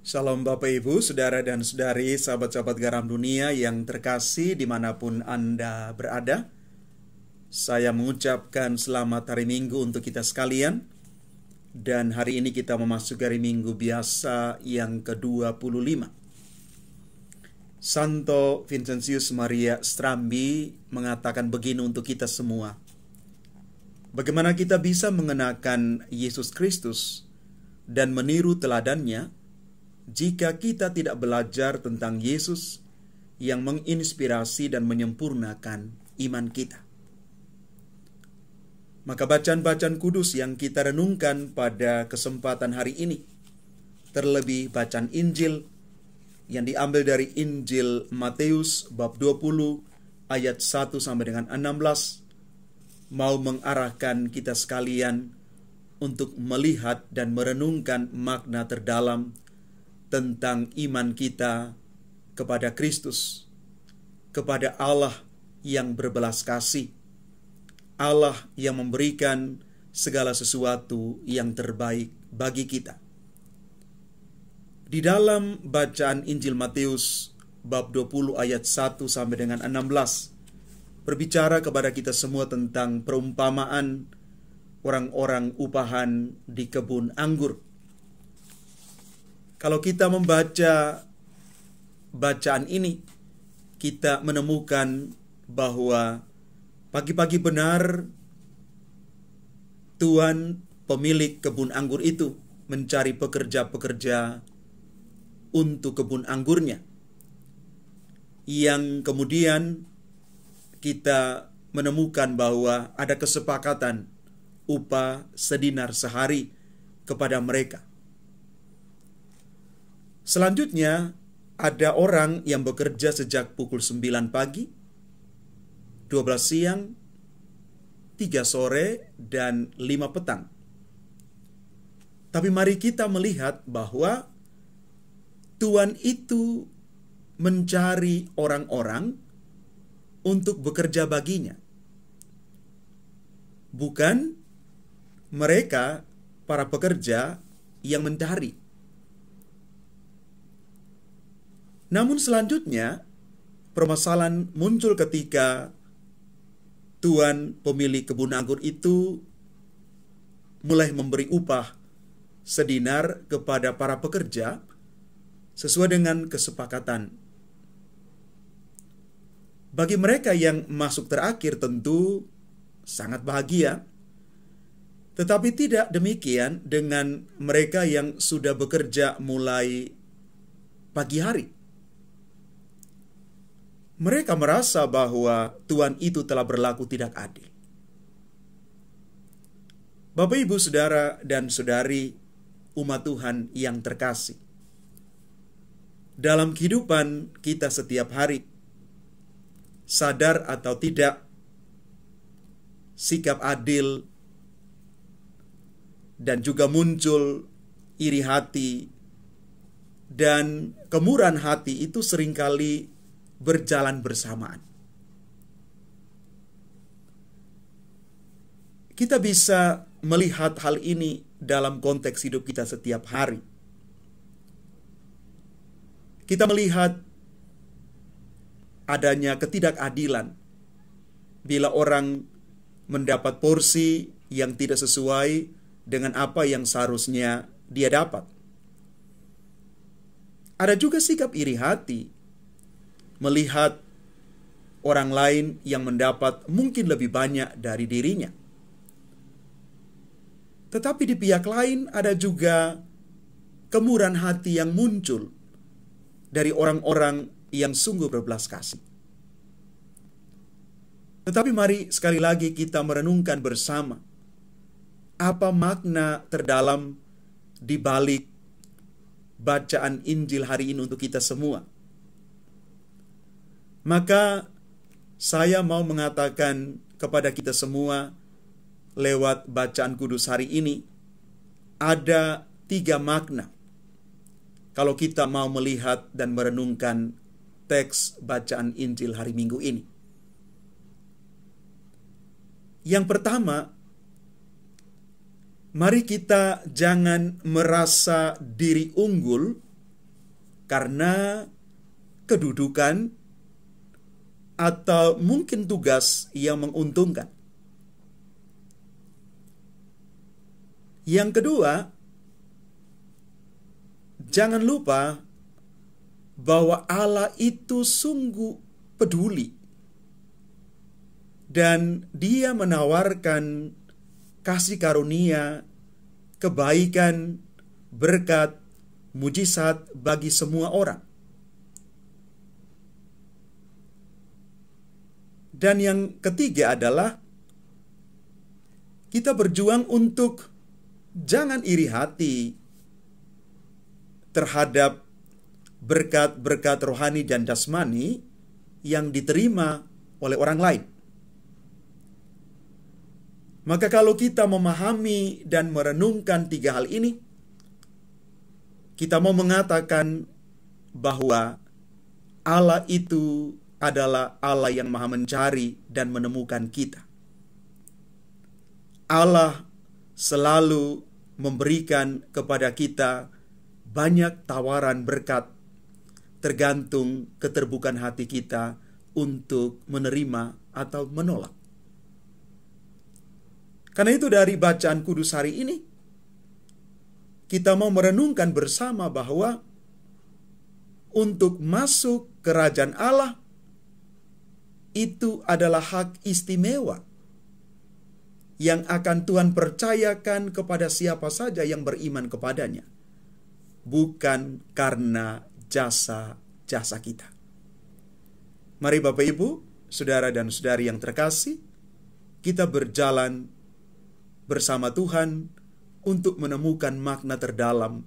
Shalom Bapak Ibu, Saudara dan Saudari, sahabat-sahabat garam dunia yang terkasih dimanapun Anda berada. Saya mengucapkan selamat hari Minggu untuk kita sekalian. Dan hari ini kita memasuki hari Minggu biasa yang ke-25. Santo Vincentius Maria Strambi mengatakan begini untuk kita semua. Bagaimana kita bisa mengenakan Yesus Kristus dan meniru teladannya jika kita tidak belajar tentang Yesus yang menginspirasi dan menyempurnakan iman kita. Maka bacaan-bacaan kudus yang kita renungkan pada kesempatan hari ini, terlebih bacaan Injil yang diambil dari Injil Matius bab 20 ayat 1 sampai dengan 16, mau mengarahkan kita sekalian untuk melihat dan merenungkan makna terdalam tentang iman kita kepada Kristus, kepada Allah yang berbelas kasih, Allah yang memberikan segala sesuatu yang terbaik bagi kita. Di dalam bacaan Injil Matius bab 20 ayat 1 sampai dengan 16 berbicara kepada kita semua tentang perumpamaan orang-orang upahan di kebun anggur. Kalau kita membaca bacaan ini, kita menemukan bahwa pagi-pagi benar Tuan pemilik kebun anggur itu mencari pekerja-pekerja untuk kebun anggurnya, yang kemudian kita menemukan bahwa ada kesepakatan upah sedinar sehari kepada mereka. Selanjutnya, ada orang yang bekerja sejak pukul 9 pagi, 12 siang, 3 sore, dan 5 petang. Tapi mari kita melihat bahwa Tuhan itu mencari orang-orang untuk bekerja baginya. Bukan mereka, para pekerja, yang mencari. Namun selanjutnya, permasalahan muncul ketika Tuan pemilik kebun anggur itu mulai memberi upah sedinar kepada para pekerja sesuai dengan kesepakatan. Bagi mereka yang masuk terakhir tentu sangat bahagia, tetapi tidak demikian dengan mereka yang sudah bekerja mulai pagi hari. Mereka merasa bahwa Tuhan itu telah berlaku tidak adil. Bapak, Ibu, Saudara, dan Saudari, umat Tuhan yang terkasih. Dalam kehidupan kita setiap hari, sadar atau tidak, sikap adil dan juga muncul iri hati dan kemurahan hati itu seringkali berjalan bersamaan. Kita bisa melihat hal ini dalam konteks hidup kita setiap hari. Kita melihat adanya ketidakadilan bila orang mendapat porsi yang tidak sesuai dengan apa yang seharusnya dia dapat. Ada juga sikap iri hati melihat orang lain yang mendapat mungkin lebih banyak dari dirinya. Tetapi di pihak lain ada juga kemurahan hati yang muncul dari orang-orang yang sungguh berbelas kasih. Tetapi mari sekali lagi kita merenungkan bersama apa makna terdalam di balik bacaan Injil hari ini untuk kita semua. Maka saya mau mengatakan kepada kita semua lewat bacaan kudus hari ini, ada 3 makna kalau kita mau melihat dan merenungkan teks bacaan Injil hari Minggu ini. Yang pertama, mari kita jangan merasa diri unggul karena kedudukan atau mungkin tugas yang menguntungkan. Yang kedua, jangan lupa bahwa Allah itu sungguh peduli dan Dia menawarkan kasih karunia, kebaikan, berkat, mujizat bagi semua orang. Dan yang ketiga adalah kita berjuang untuk jangan iri hati terhadap berkat-berkat rohani dan jasmani yang diterima oleh orang lain. Maka kalau kita memahami dan merenungkan tiga hal ini, kita mau mengatakan bahwa Allah itu adalah Allah yang maha mencari dan menemukan kita. Allah selalu memberikan kepada kita banyak tawaran berkat, tergantung keterbukaan hati kita untuk menerima atau menolak. Karena itu dari bacaan kudus hari ini, kita mau merenungkan bersama bahwa untuk masuk kerajaan Allah itu adalah hak istimewa yang akan Tuhan percayakan kepada siapa saja yang beriman kepadanya, bukan karena jasa-jasa kita. Mari Bapak Ibu, saudara dan saudari yang terkasih, kita berjalan bersama Tuhan untuk menemukan makna terdalam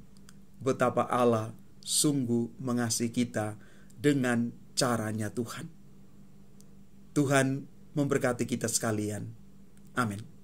betapa Allah sungguh mengasihi kita dengan caranya Tuhan. Tuhan memberkati kita sekalian. Amin.